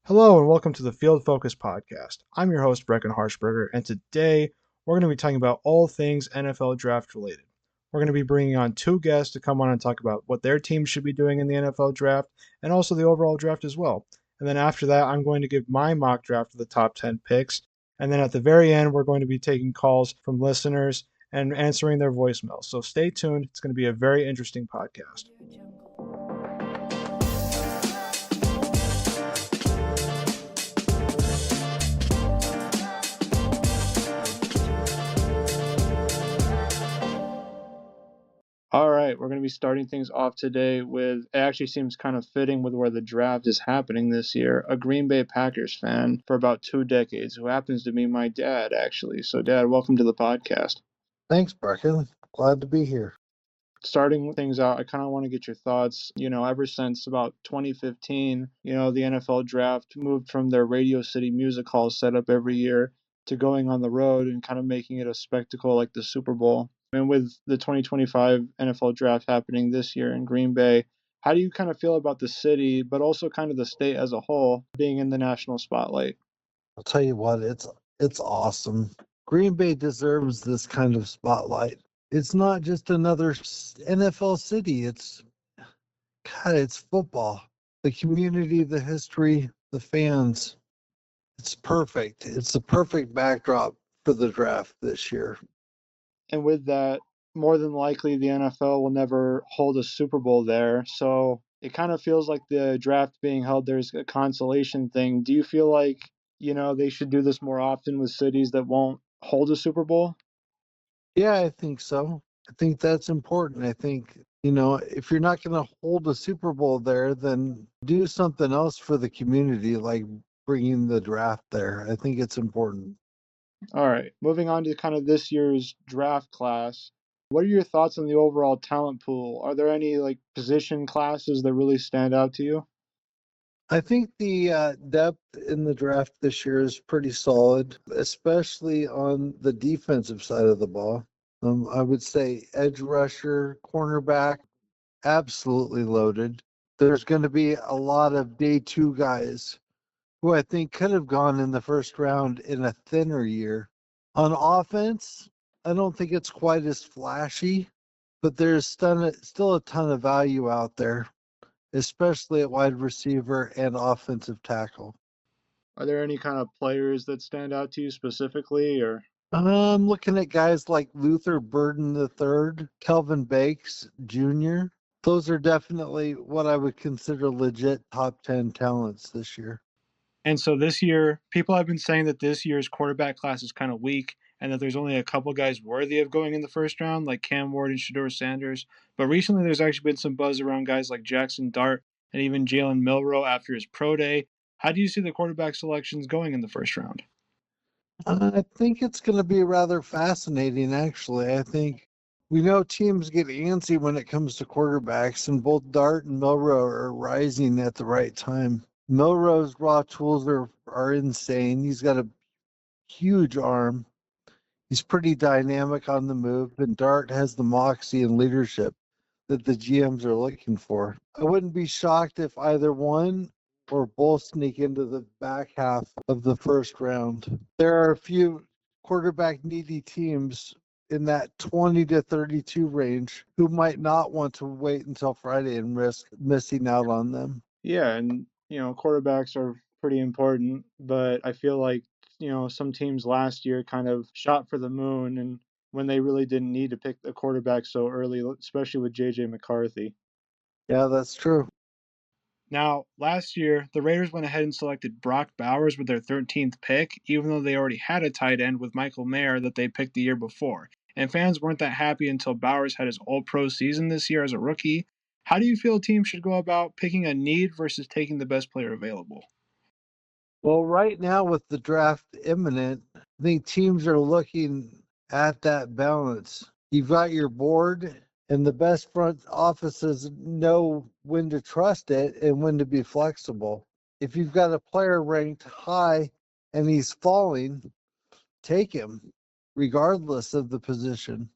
Hello and welcome to the Field Focus Podcast. I'm your host, Breckan Harshburger, and today we're going to be talking about all things NFL draft related. We're going to be bringing on two guests to come on and talk about what their team should be doing in the NFL draft and also the overall draft as well. And then after that, I'm going to give my mock draft of the top 10 picks. And then at the very end, we're going to be taking calls from listeners and answering their voicemails. So stay tuned. It's going to be a very interesting podcast. All right, we're going to be starting things off today with it actually seems kind of fitting with where the draft is happening this year. A Green Bay Packers fan for about 2 decades, who happens to be my dad, actually. So, Dad, welcome to the podcast. Thanks, Breckan. Glad to be here. Starting things out, I kind of want to get your thoughts. Ever since about 2015, the NFL draft moved from their Radio City music halls set up every year to going on the road and kind of making it a spectacle like the Super Bowl. And with the 2025 NFL draft happening this year in Green Bay, how do you kind of feel about the city, but also kind of the state as a whole being in the national spotlight? I'll tell you what, it's awesome. Green Bay deserves this kind of spotlight. It's not just another NFL city. It's football. The community, the history, the fans. It's perfect. It's the perfect backdrop for the draft this year. And with that, more than likely the NFL will never hold a Super Bowl there. So it kind of feels like the draft being held there's a consolation thing. Do you feel like, they should do this more often with cities that won't hold a Super Bowl? Yeah, I think so. I think that's important. I think, if you're not going to hold a Super Bowl there, then do something else for the community, like bringing the draft there. I think it's important. All right. Moving on to kind of this year's draft class. What are your thoughts on the overall talent pool? Are there any like position classes that really stand out to you? I think the depth in the draft this year is pretty solid, especially on the defensive side of the ball. I would say edge rusher, cornerback, absolutely loaded. There's going to be a lot of day two guys who I think could have gone in the first round in a thinner year. On offense, I don't think it's quite as flashy, but there's still a ton of value out there, especially at wide receiver and offensive tackle. Are there any kind of players that stand out to you specifically or I'm looking at guys like Luther Burden III, Kelvin Bakes Jr. Those are definitely what I would consider legit top 10 talents this year. And so this year, people have been saying that this year's quarterback class is kind of weak and that there's only a couple guys worthy of going in the first round, like Cam Ward and Shador Sanders. But recently, there's actually been some buzz around guys like Jackson Dart and even Jalen Milroe after his pro day. How do you see the quarterback selections going in the first round? I think it's going to be rather fascinating, actually. I think we know teams get antsy when it comes to quarterbacks, and both Dart and Milrow are rising at the right time. Milrow's raw tools are insane. He's got a huge arm. He's pretty dynamic on the move, and Dart has the moxie and leadership that the GMs are looking for. I wouldn't be shocked if either one or both sneak into the back half of the first round. There are a few quarterback needy teams in that 20 to 32 range who might not want to wait until Friday and risk missing out on them. Yeah, and quarterbacks are pretty important, but I feel like some teams last year kind of shot for the moon, and when they really didn't need to pick the quarterback so early, especially with JJ McCarthy. Yeah, that's true. Now, last year, the Raiders went ahead and selected Brock Bowers with their 13th pick, even though they already had a tight end with Michael Mayer that they picked the year before. And fans weren't that happy until Bowers had his all pro season this year as a rookie. How do you feel teams should go about picking a need versus taking the best player available? Well, right now with the draft imminent, I think teams are looking at that balance. You've got your board, and the best front offices know when to trust it and when to be flexible. If you've got a player ranked high and he's falling, take him, regardless of the position.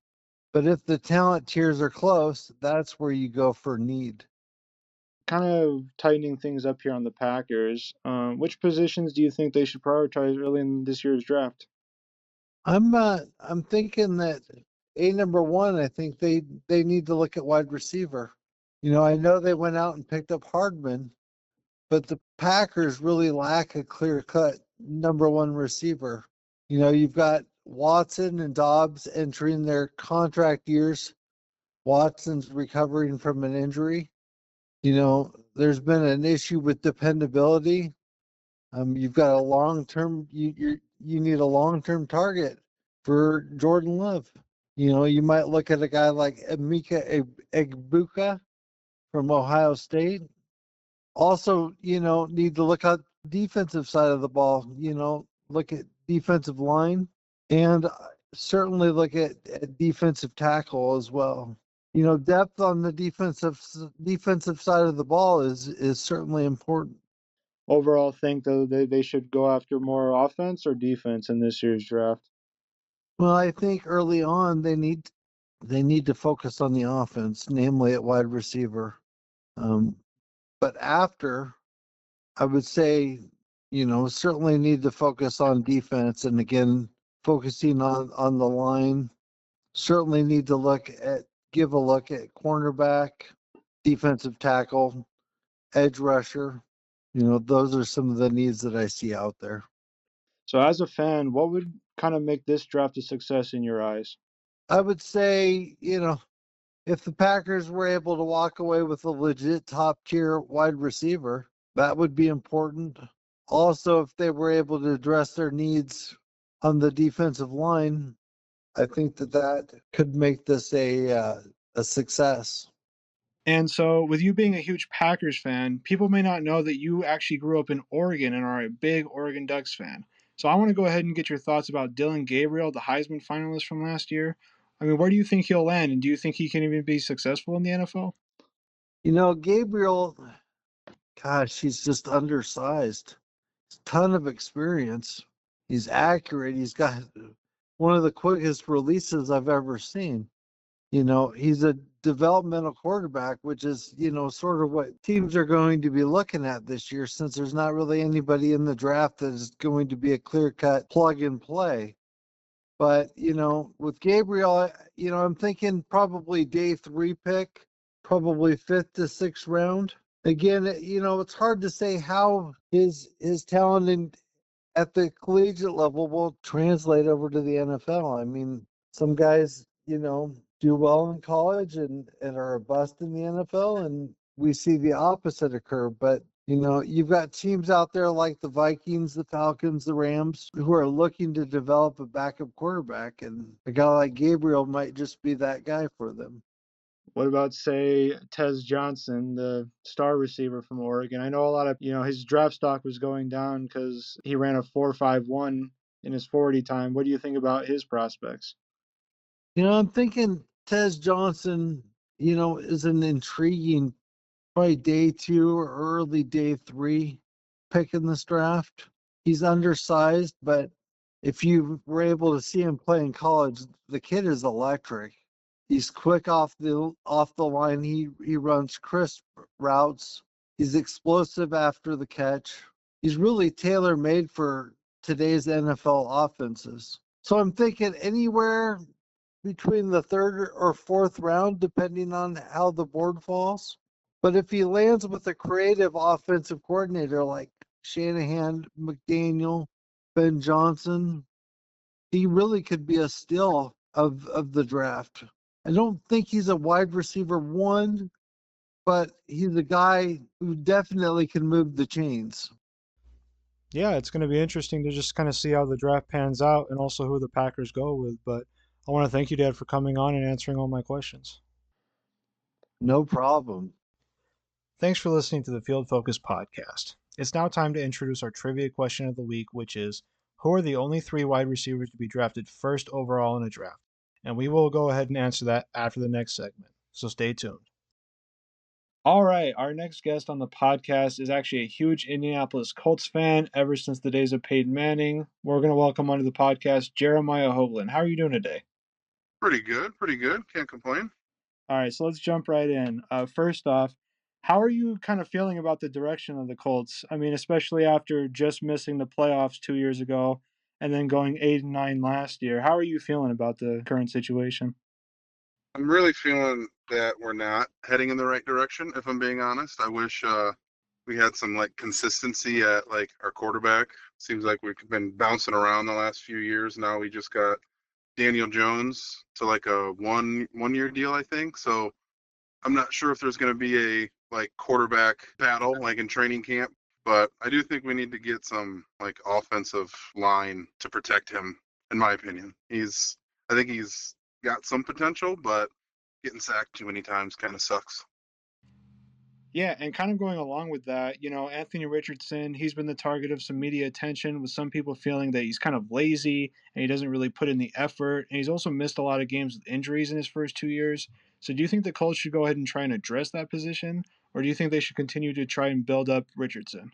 But if the talent tiers are close, that's where you go for need. kind of tightening things up here on the Packers. Which positions do you think they should prioritize early in this year's draft? I'm thinking that number one, I think they need to look at wide receiver. I know they went out and picked up Hardman, but the Packers really lack a clear cut number one receiver. You've got Watson and Dobbs entering their contract years. Watson's recovering from an injury. There's been an issue with dependability. You've got a long term. You need a long term target for Jordan Love. You might look at a guy like Emeka Egbuka from Ohio State. Also, need to look at defensive side of the ball. Look at defensive line and certainly look at defensive tackle as well. Depth on the defensive side of the ball is certainly important. Overall, think though they should go after more offense or defense in this year's draft. Well, I think early on they need to focus on the offense, namely at wide receiver. Um, but after, I would say, certainly need to focus on defense, and again, focusing on the line. Certainly need to give a look at cornerback, defensive tackle, edge rusher. Those are some of the needs that I see out there. So, as a fan, what would kind of make this draft a success in your eyes? I would say, if the Packers were able to walk away with a legit top tier wide receiver, that would be important. Also, if they were able to address their needs on the defensive line, I think that could make this a success. And so, with you being a huge Packers fan, people may not know that you actually grew up in Oregon and are a big Oregon Ducks fan. So, I want to go ahead and get your thoughts about Dylan Gabriel, the Heisman finalist from last year. I mean, where do you think he'll land, and do you think he can even be successful in the NFL? Gabriel, gosh, he's just undersized. Ton of experience. He's accurate. He's got one of the quickest releases I've ever seen. He's a developmental quarterback, which is, sort of what teams are going to be looking at this year, since there's not really anybody in the draft that is going to be a clear cut plug and play. But, with Gabriel, I'm thinking probably day 3 pick, probably 5th to 6th round. Again, it's hard to say how his talent at the collegiate level will translate over to the NFL. I mean, some guys, do well in college and are a bust in the NFL, and we see the opposite occur. But, you've got teams out there like the Vikings, the Falcons, the Rams, who are looking to develop a backup quarterback, and a guy like Gabriel might just be that guy for them. What about, say, Tez Johnson, the star receiver from Oregon? I know a lot of, his draft stock was going down because he ran a 4.51 in his 40 time. What do you think about his prospects? I'm thinking Tez Johnson, is an intriguing, probably day 2 or early day 3 pick in this draft. He's undersized, but if you were able to see him play in college, the kid is electric. He's quick off the line. He runs crisp routes. He's explosive after the catch. He's really tailor made for today's NFL offenses. So I'm thinking anywhere between the 3rd or 4th round, depending on how the board falls. But if he lands with a creative offensive coordinator like Shanahan, McDaniel, Ben Johnson, he really could be a steal of the draft. I don't think he's a wide receiver 1, but he's a guy who definitely can move the chains. Yeah, it's going to be interesting to just kind of see how the draft pans out and also who the Packers go with. But I want to thank you, Dad, for coming on and answering all my questions. No problem. Thanks for listening to the Field Focus podcast. It's now time to introduce our trivia question of the week, which is who are the only 3 wide receivers to be drafted first overall in a draft? And we will go ahead and answer that after the next segment. So stay tuned. All right, our next guest on the podcast is actually a huge Indianapolis Colts fan ever since the days of Peyton Manning. We're going to welcome onto the podcast Jeremiah Hoaglund. How are you doing today? Pretty good, pretty good. Can't complain. All right, so let's jump right in. First off, How are you kind of feeling about the direction of the Colts? I mean, especially after just missing the playoffs 2 years ago and then going 8-9 last year. How are you feeling about the current situation? I'm really feeling that we're not heading in the right direction, if I'm being honest. I wish we had some like consistency at like our quarterback. Seems like we've been bouncing around the last few years. Now we just got Daniel Jones to like a one year deal, I think. So I'm not sure if there's going to be a like quarterback battle like in training camp, but I do think we need to get some like offensive line to protect him. In my opinion, I think he's got some potential, but getting sacked too many times kind of sucks. Yeah, and kind of going along with that, Anthony Richardson, he's been the target of some media attention with some people feeling that he's kind of lazy and he doesn't really put in the effort. And he's also missed a lot of games with injuries in his first 2 years. So do you think the Colts should go ahead and try and address that position? Or do you think they should continue to try and build up Richardson?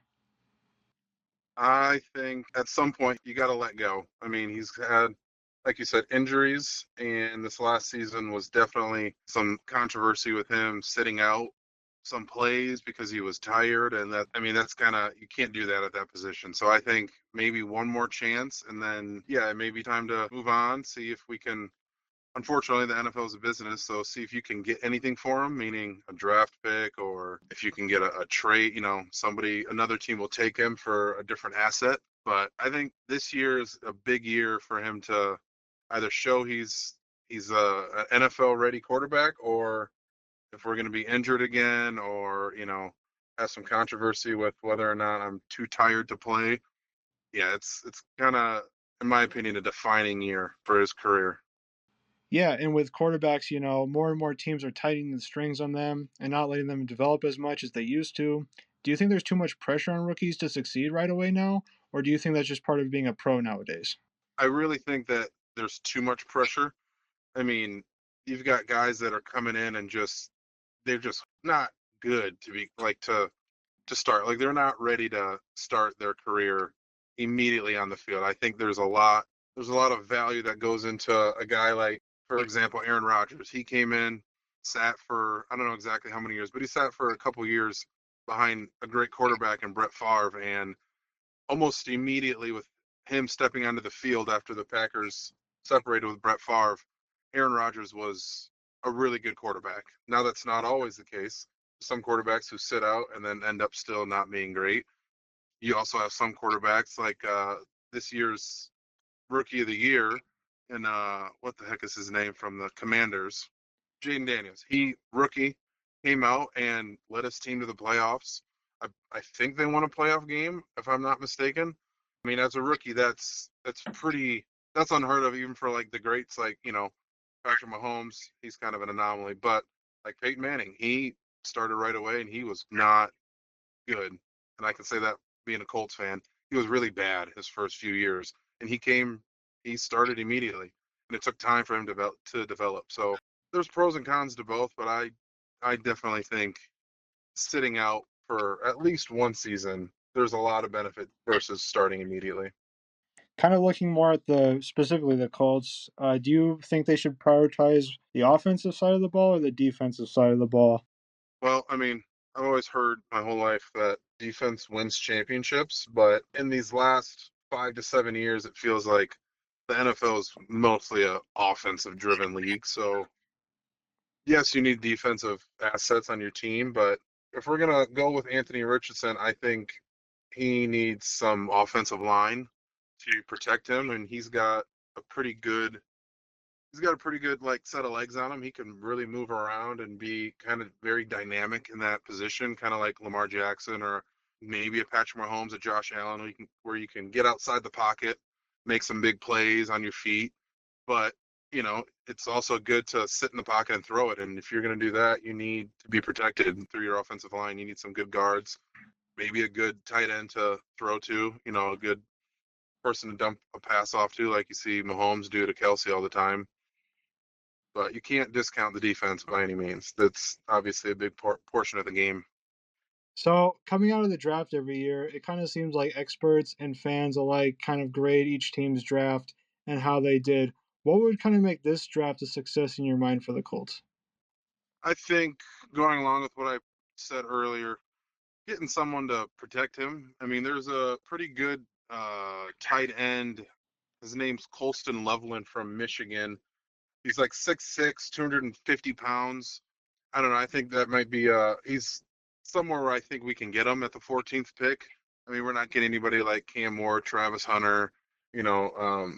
I think at some point you got to let go. I mean, he's had, like you said, injuries, and this last season was definitely some controversy with him sitting out some plays because he was tired. And that, I mean, that's kind of, you can't do that at that position. So I think maybe one more chance, and then, yeah, it may be time to move on, see if we can. Unfortunately, the NFL is a business, so see if you can get anything for him, meaning a draft pick, or if you can get a trade. Another team will take him for a different asset. But I think this year is a big year for him to either show he's a NFL ready quarterback, or if we're going to be injured again, or have some controversy with whether or not I'm too tired to play. Yeah, it's kind of, in my opinion, a defining year for his career. Yeah, and with quarterbacks, more and more teams are tightening the strings on them and not letting them develop as much as they used to. Do you think there's too much pressure on rookies to succeed right away now? Or do you think that's just part of being a pro nowadays? I really think that there's too much pressure. I mean, you've got guys that are coming in and they're just not good to be like to start. Like they're not ready to start their career immediately on the field. I think there's a lot of value that goes into a guy like, for example, Aaron Rodgers. He came in, sat for I don't know exactly how many years, but he sat for a couple years behind a great quarterback in Brett Favre, and almost immediately with him stepping onto the field after the Packers separated with Brett Favre, Aaron Rodgers was a really good quarterback. Now that's not always the case. Some quarterbacks who sit out and then end up still not being great. You also have some quarterbacks like this year's rookie of the year, and what the heck is his name from the Commanders? Jaden Daniels. He rookie came out and led his team to the playoffs. I think they won a playoff game, if I'm not mistaken. I mean, as a rookie, that's unheard of even for like the greats like Patrick Mahomes. He's kind of an anomaly, but like Peyton Manning, he started right away and he was not good. And I can say that being a Colts fan, he was really bad his first few years, and he started immediately, and it took time for him to develop. So there's pros and cons to both, but I definitely think sitting out for at least one season, there's a lot of benefit versus starting immediately. Kind of looking more at specifically the Colts, do you think they should prioritize the offensive side of the ball or the defensive side of the ball? Well, I mean, I've always heard my whole life that defense wins championships, but in these last 5 to 7 years, it feels like the NFL is mostly a offensive driven league. So yes, you need defensive assets on your team, but if we're gonna go with Anthony Richardson, I think he needs some offensive line to protect him, and a pretty good he's got a pretty good like set of legs on him. He can really move around and be kind of very dynamic in that position, kind of like Lamar Jackson or maybe a Patrick Mahomes, a Josh Allen, where you can get outside the pocket, make some big plays on your feet. But it's also good to sit in the pocket and throw it. And if you're going to do that, you need to be protected through your offensive line. You need some good guards, maybe a good tight end to throw to, a good person to dump a pass off to, like you see Mahomes do to Kelsey all the time. But you can't discount the defense by any means. That's obviously a big portion of the game. So, coming out of the draft every year, it kind of seems like experts and fans alike kind of grade each team's draft and how they did. What would kind of make this draft a success in your mind for the Colts? I think going along with what I said earlier, getting someone to protect him. I mean, there's a pretty good tight end. His name's Colston Loveland from Michigan. He's like 6'6", 250 pounds. I don't know. I think that might be he's somewhere where I think we can get him at the 14th pick. I mean, we're not getting anybody like Cam Moore, Travis Hunter, you know,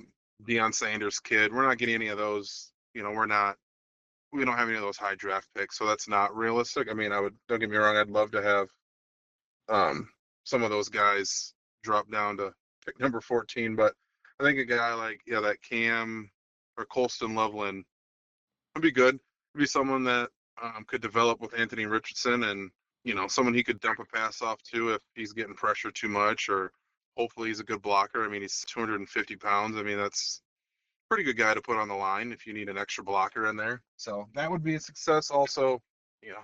Deion Sanders' kid. We're not getting any of those. You know, we don't have any of those high draft picks, so that's not realistic. I mean, don't get me wrong, I'd love to have some of those guys drop down to pick number 14, but I think a guy like that Cam or Colston Loveland would be good. Would be someone that could develop with Anthony Richardson, and someone he could dump a pass off to if he's getting pressure too much, or hopefully he's a good blocker. I mean, he's 250 pounds. I mean, that's a pretty good guy to put on the line if you need an extra blocker in there. So that would be a success. Also,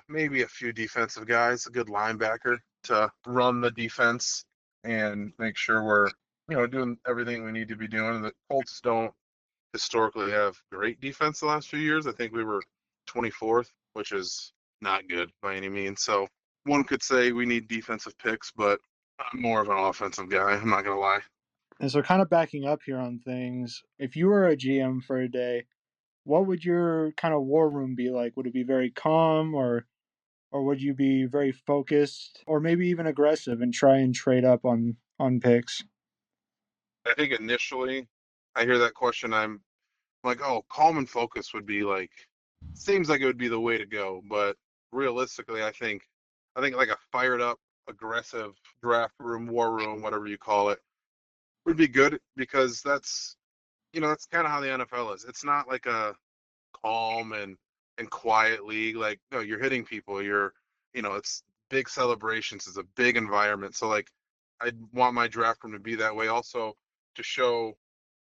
maybe a few defensive guys, a good linebacker to run the defense and make sure we're doing everything we need to be doing. The Colts don't historically have great defense the last few years. I think we were 24th, which is not good by any means. So one could say we need defensive picks, but I'm more of an offensive guy. I'm not going to lie. And so kind of backing up here on things, if you were a GM for a day, what would your kind of war room be like? Would it be very calm, or would you be very focused, or maybe even aggressive and try and trade up on picks? I think initially I hear that question, I'm like, oh, calm and focus would be like, seems like it would be the way to go. But realistically, I think like a fired up, aggressive draft room, war room, whatever you call it, would be good, because that's kind of how the NFL is. It's not like a calm and quiet league. Like, no, you're hitting people. It's big celebrations. It's a big environment. So like, I want my draft room to be that way. Also, to show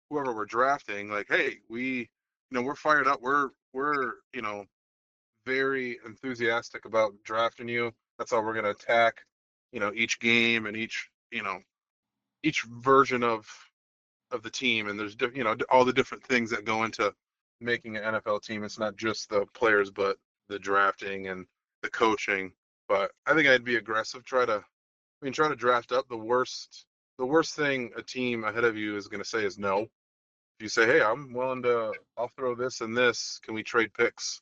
whoever we're drafting, like, hey, we're fired up. We're very enthusiastic about drafting you. That's how we're going to attack, each game and each version of the team. And there's all the different things that go into making an NFL team. It's not just the players, but the drafting and the coaching. But I think I'd be aggressive. Try to draft up. The worst thing a team ahead of you is going to say is no. If you say, hey, I'll throw this and this, can we trade picks?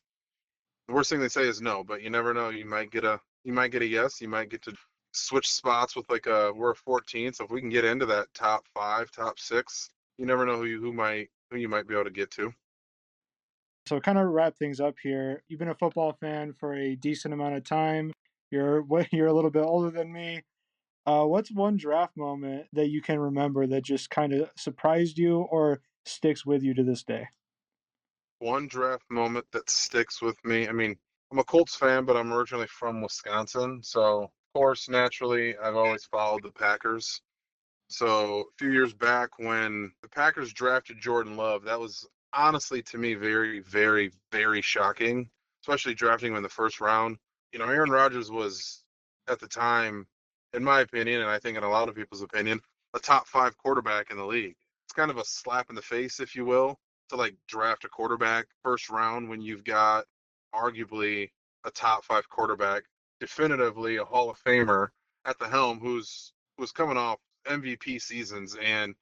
The worst thing they say is no, but you never know. You might get a yes. You might get to switch spots with we're 14, so if we can get into that top 5, top 6, you never know who you might be able to get to. So kind of wrap things up here. You've been a football fan for a decent amount of time. You're a little bit older than me. What's one draft moment that you can remember that just kind of surprised you or sticks with you to this day? One draft moment that sticks with me. I mean, I'm a Colts fan, but I'm originally from Wisconsin, so of course, naturally, I've always followed the Packers. So a few years back when the Packers drafted Jordan Love, that was honestly to me very, very, very shocking, especially drafting him in the first round. Aaron Rodgers was at the time, in my opinion, and I think in a lot of people's opinion, a top 5 quarterback in the league. It's kind of a slap in the face, if you will, to like draft a quarterback first round when you've got arguably a top 5 quarterback, definitively a Hall of Famer at the helm, who's coming off MVP seasons, and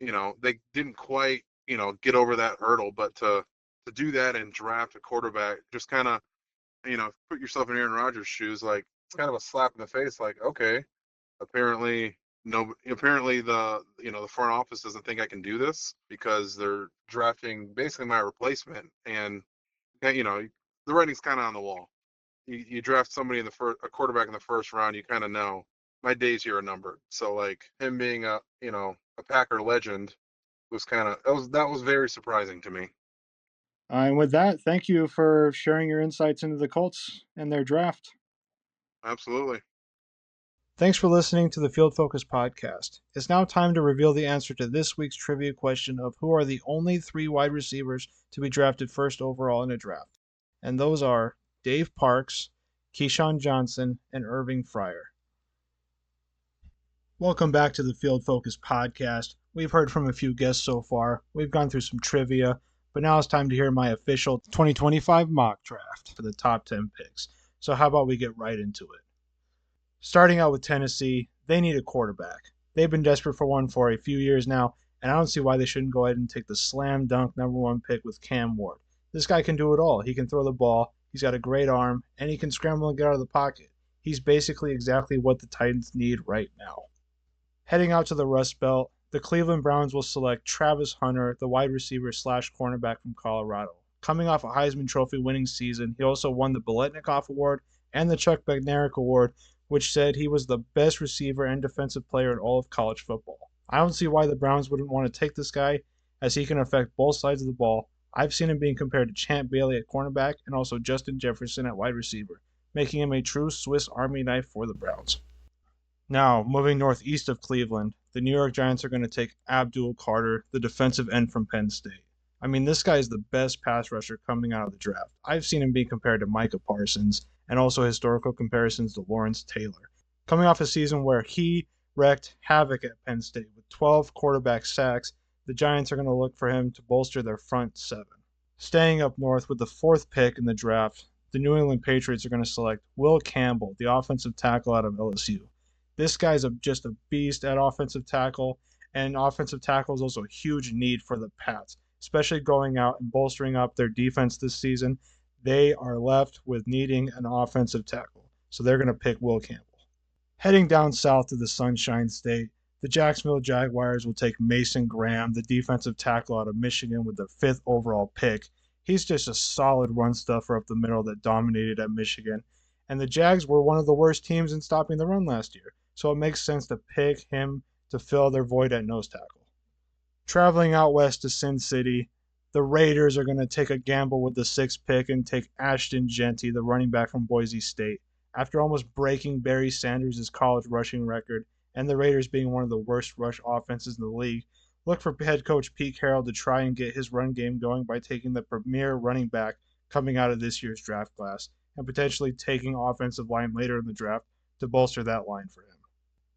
they didn't quite get over that hurdle. But to do that and draft a quarterback, just kind of put yourself in Aaron Rodgers' shoes, like it's kind of a slap in the face. Like, okay, apparently no, apparently the front office doesn't think I can do this, because they're drafting basically my replacement, and the writing's kind of on the wall. You draft somebody a quarterback in the first round, you kind of know my days here are numbered. So like him being a Packer legend was that was very surprising to me. And with that, thank you for sharing your insights into the Colts and their draft. Absolutely. Thanks for listening to the Field Focus podcast. It's now time to reveal the answer to this week's trivia question of who are the only 3 wide receivers to be drafted first overall in a draft. And those are Dave Parks, Keyshawn Johnson, and Irving Fryer. Welcome back to the Field Focus podcast. We've heard from a few guests so far. We've gone through some trivia, but now it's time to hear my official 2025 mock draft for the top 10 picks. So how about we get right into it? Starting out with Tennessee, they need a quarterback. They've been desperate for one for a few years now, and I don't see why they shouldn't go ahead and take the slam dunk number one pick with Cam Ward. This guy can do it all. He can throw the ball, he's got a great arm, and he can scramble and get out of the pocket. He's basically exactly what the Titans need right now. Heading out to the Rust Belt, the Cleveland Browns will select Travis Hunter, the wide receiver slash cornerback from Colorado. Coming off a Heisman Trophy winning season, he also won the Biletnikoff Award and the Chuck Bednarik Award, which said he was the best receiver and defensive player in all of college football. I don't see why the Browns wouldn't want to take this guy, as he can affect both sides of the ball. I've seen him being compared to Champ Bailey at cornerback and also Justin Jefferson at wide receiver, making him a true Swiss Army knife for the Browns. Now, moving northeast of Cleveland, the New York Giants are going to take Abdul Carter, the defensive end from Penn State. I mean, this guy is the best pass rusher coming out of the draft. I've seen him being compared to Micah Parsons and also historical comparisons to Lawrence Taylor. Coming off a season where he wreaked havoc at Penn State with 12 quarterback sacks, the Giants are going to look for him to bolster their front seven. Staying up north with the fourth pick in the draft, the New England Patriots are going to select Will Campbell, the offensive tackle out of LSU. This guy's just a beast at offensive tackle, and offensive tackle is also a huge need for the Pats, especially going out and bolstering up their defense this season. They are left with needing an offensive tackle, so they're going to pick Will Campbell. Heading down south to the Sunshine State, the Jacksonville Jaguars will take Mason Graham, the defensive tackle out of Michigan, with the 5th overall pick. He's just a solid run stuffer up the middle that dominated at Michigan, and the Jags were one of the worst teams in stopping the run last year, so it makes sense to pick him to fill their void at nose tackle. Traveling out west to Sin City, the Raiders are going to take a gamble with the 6th pick and take Ashton Jeanty, the running back from Boise State. After almost breaking Barry Sanders' college rushing record and the Raiders being one of the worst rush offenses in the league, look for head coach Pete Carroll to try and get his run game going by taking the premier running back coming out of this year's draft class and potentially taking offensive line later in the draft to bolster that line for him.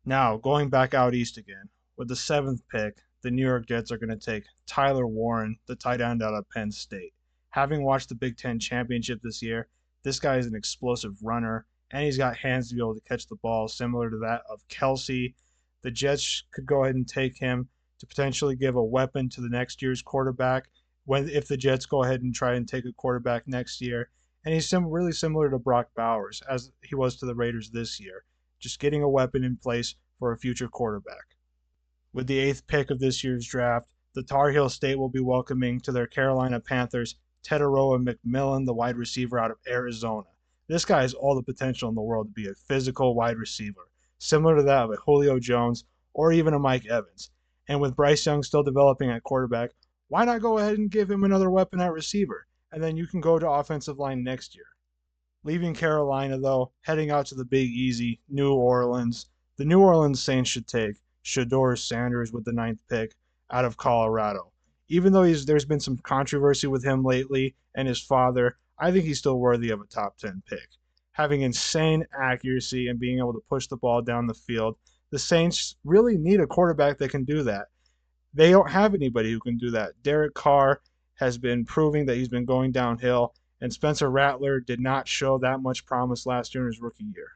Now, going back out east again, with the 7th pick, the New York Jets are going to take Tyler Warren, the tight end out of Penn State. Having watched the Big Ten Championship this year, this guy is an explosive runner, and he's got hands to be able to catch the ball similar to that of Kelsey. The Jets could go ahead and take him to potentially give a weapon to the next year's quarterback if the Jets go ahead and try and take a quarterback next year. And he's really similar to Brock Bowers, as he was to the Raiders this year, just getting a weapon in place for a future quarterback. With the 8th pick of this year's draft, the Tar Heel State will be welcoming to their Carolina Panthers Teteroa McMillan, the wide receiver out of Arizona. This guy has all the potential in the world to be a physical wide receiver, similar to that of a Julio Jones or even a Mike Evans. And with Bryce Young still developing at quarterback, why not go ahead and give him another weapon at receiver? And then you can go to offensive line next year. Leaving Carolina, though, heading out to the Big Easy, New Orleans, the New Orleans Saints should take Shedeur Sanders with the 9th pick out of Colorado. Even though there's been some controversy with him lately and his father, I think he's still worthy of a top 10 pick. Having insane accuracy and being able to push the ball down the field, the Saints really need a quarterback that can do that. They don't have anybody who can do that. Derek Carr has been proving that he's been going downhill, and Spencer Rattler did not show that much promise last year in his rookie year.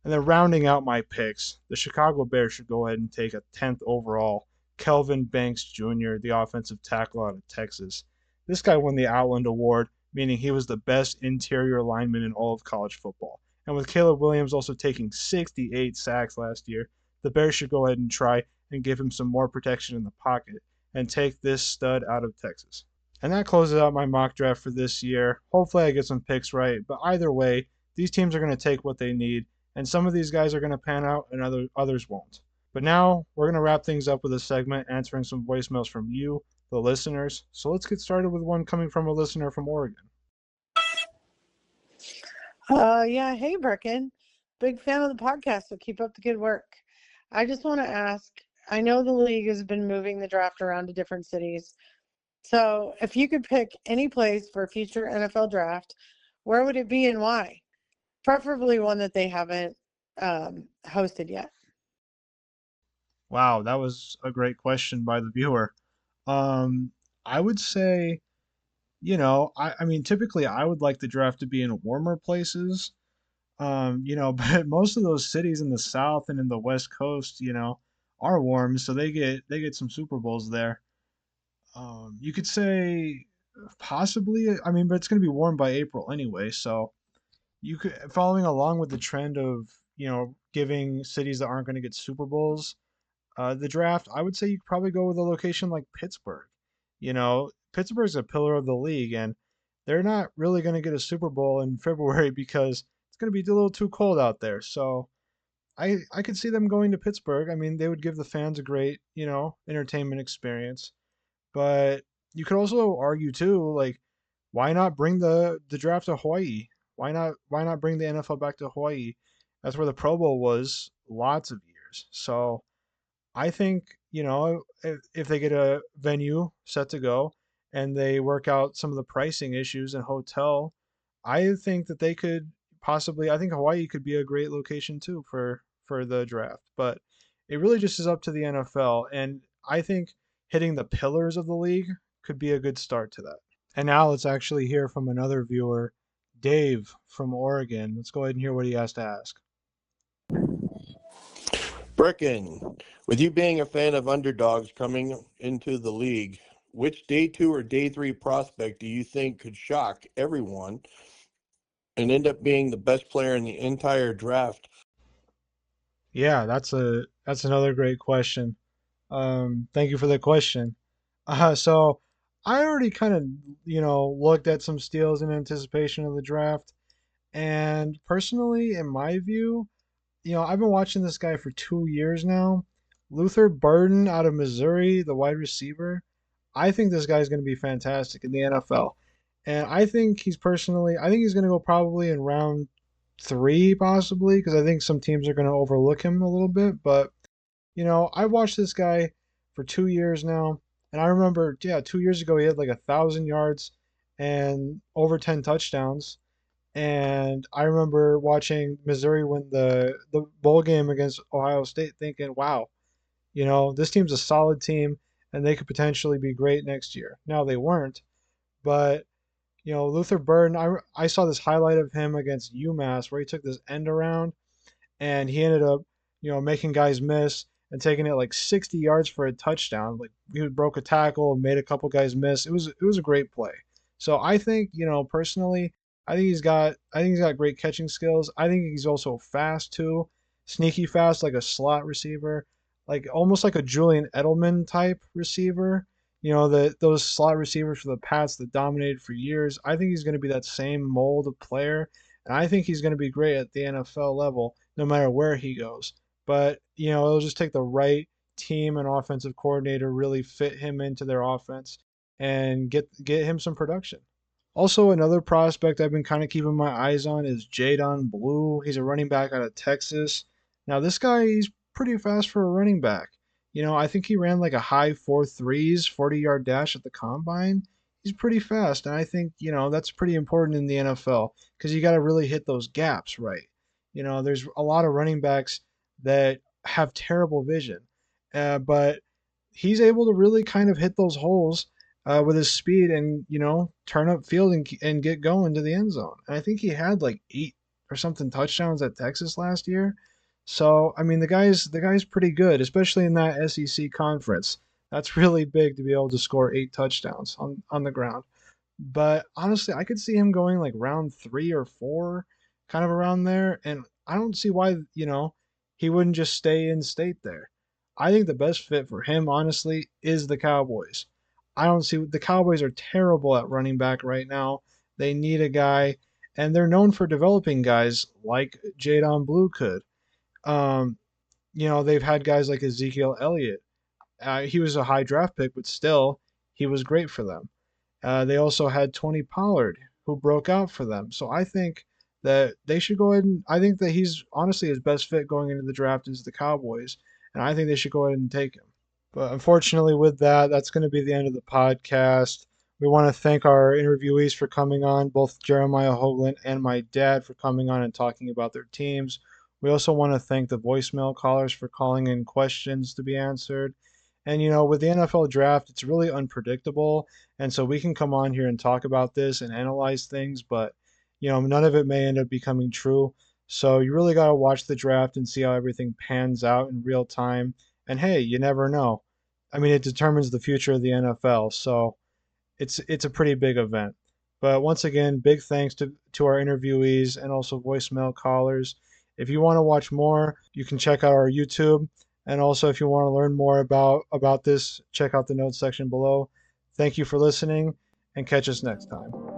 And then rounding out my picks, the Chicago Bears should go ahead and take a 10th overall, Kelvin Banks Jr., the offensive tackle out of Texas. This guy won the Outland Award, meaning he was the best interior lineman in all of college football. And with Caleb Williams also taking 68 sacks last year, the Bears should go ahead and try and give him some more protection in the pocket and take this stud out of Texas. And that closes out my mock draft for this year. Hopefully I get some picks right, but either way, these teams are going to take what they need, and some of these guys are going to pan out and others won't. But now we're going to wrap things up with a segment answering some voicemails from you, the listeners. So let's get started with one coming from a listener from Oregon. Yeah, hey Breckan. Big fan of the podcast, so keep up the good work. I just want to ask, I know the league has been moving the draft around to different cities. So if you could pick any place for a future NFL draft, where would it be and why? Preferably one that they haven't hosted yet. Wow, that was a great question by the viewer. I would say, I mean, typically I would like the draft to be in warmer places. But most of those cities in the South and in the West Coast, are warm, so they get some Super Bowls there. You could say possibly, I mean, but it's going to be warm by April anyway, so you could following along with the trend of giving cities that aren't going to get Super Bowls the draft. I would say you could probably go with a location like Pittsburgh. Pittsburgh's a pillar of the league, and they're not really going to get a Super Bowl in February because it's going to be a little too cold out there. So I could see them going to Pittsburgh. I mean, they would give the fans a great entertainment experience. But you could also argue too, like, why not bring the draft to Hawaii? Why not bring the NFL back to Hawaii? That's where the Pro Bowl was lots of years. So I think, if they get a venue set to go and they work out some of the pricing issues and hotel, I think that they could possibly, I think Hawaii could be a great location too for the draft. But it really just is up to the NFL, and I think hitting the pillars of the league could be a good start to that. And now let's actually hear from another viewer, Dave from Oregon. Let's go ahead and hear what he has to ask. Breckan, with you being a fan of underdogs coming into the league, which day 2 or day 3 prospect do you think could shock everyone and end up being the best player in the entire draft? Yeah, that's another great question. Thank you for the question. So I already kind of looked at some steals in anticipation of the draft, and personally, in my view, I've been watching this guy for 2 years now. Luther Burden out of Missouri, the wide receiver. I think this guy's going to be fantastic in the NFL. And I think he's going to go probably in round three, possibly, because I think some teams are going to overlook him a little bit. But, I watched this guy for 2 years now. And I remember, yeah, 2 years ago, he had like 1,000 yards and over 10 touchdowns. And I remember watching Missouri win the bowl game against Ohio State, thinking, "Wow, this team's a solid team, and they could potentially be great next year." Now they weren't, but Luther Burden. I saw this highlight of him against UMass where he took this end around and he ended up, making guys miss and taking it like 60 yards for a touchdown. Like he broke a tackle and made a couple guys miss. It was a great play. So I think, personally, I think he's got great catching skills. I think he's also fast too, sneaky fast like a slot receiver, like almost like a Julian Edelman type receiver. Those slot receivers for the Pats that dominated for years. I think he's going to be that same mold of player, and I think he's going to be great at the NFL level no matter where he goes. But, it'll just take the right team and offensive coordinator really fit him into their offense and get him some production. Also, another prospect I've been kind of keeping my eyes on is Jadon Blue. He's a running back out of Texas. Now, this guy, he's pretty fast for a running back. I think he ran like a high 4.3s, 40-yard dash at the combine. He's pretty fast, and I think, that's pretty important in the NFL because you got to really hit those gaps right. There's a lot of running backs that have terrible vision, but he's able to really kind of hit those holes with his speed and turn up field and get going to the end zone. And I think he had like 8 or something touchdowns at Texas last year. So I mean the guy's pretty good, especially in that SEC conference. That's really big to be able to score 8 touchdowns on the ground. But honestly, I could see him going like round 3 or 4, kind of around there. And I don't see why, he wouldn't just stay in state there. I think the best fit for him, honestly, is the Cowboys. I don't see the Cowboys are terrible at running back right now. They need a guy, and they're known for developing guys like Jadon Blue could. Um, they've had guys like Ezekiel Elliott. He was a high draft pick, but still, he was great for them. They also had Tony Pollard, who broke out for them. So I think that they should go ahead and I think that he's honestly his best fit going into the draft is the Cowboys, and I think they should go ahead and take him. But unfortunately, with that, that's going to be the end of the podcast. We want to thank our interviewees for coming on, both Jeremiah Hoaglund and my dad for coming on and talking about their teams. We also want to thank the voicemail callers for calling in questions to be answered. And, with the NFL draft, it's really unpredictable. And so we can come on here and talk about this and analyze things, but, none of it may end up becoming true. So you really got to watch the draft and see how everything pans out in real time. And hey, you never know. I mean, it determines the future of the NFL. So it's a pretty big event. But once again, big thanks to our interviewees and also voicemail callers. If you want to watch more, you can check out our YouTube. And also, if you want to learn more about this, check out the notes section below. Thank you for listening, and catch us next time.